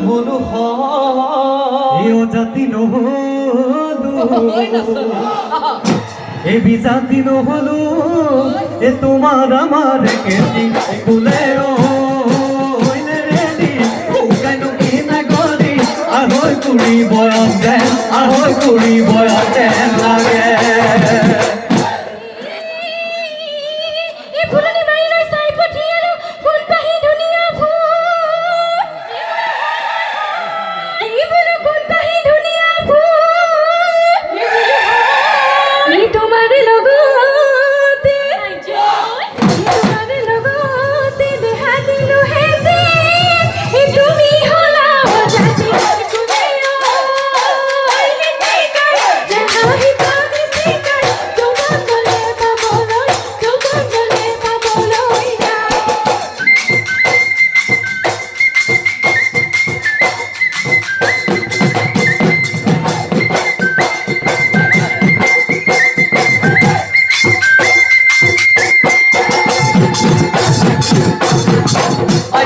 হলো এও জাতি নহলো এ বিজাতি নহলো এ তোমার আমার কেটি কুলের আহৈ কুড়ি বয়স দেন আহৈ কুড়ি বয়স দেন লাগে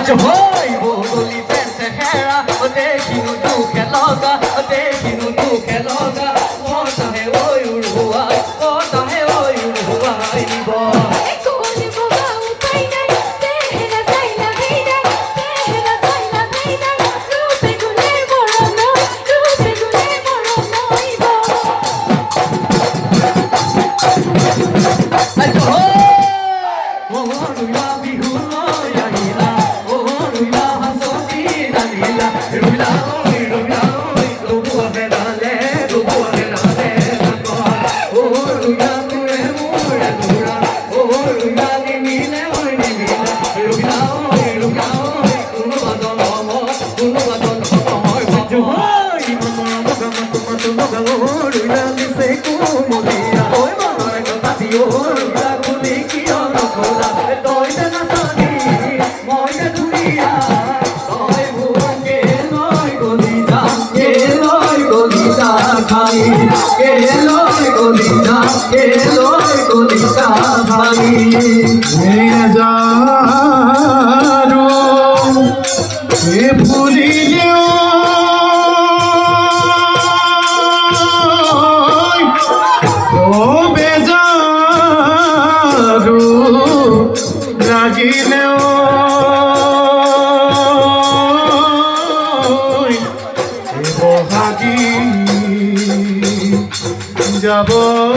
Hoy, boli pense hera, ode kinu tu keloga, ode kinu tu keloga, ota he oi urua, ota he oi urua ni bo. Ekoni boga upai nai, tehera saila veida, tehera saila veida, rupe gule morono ibo. Ajo hoy, oh ya bihu ya hila. যাব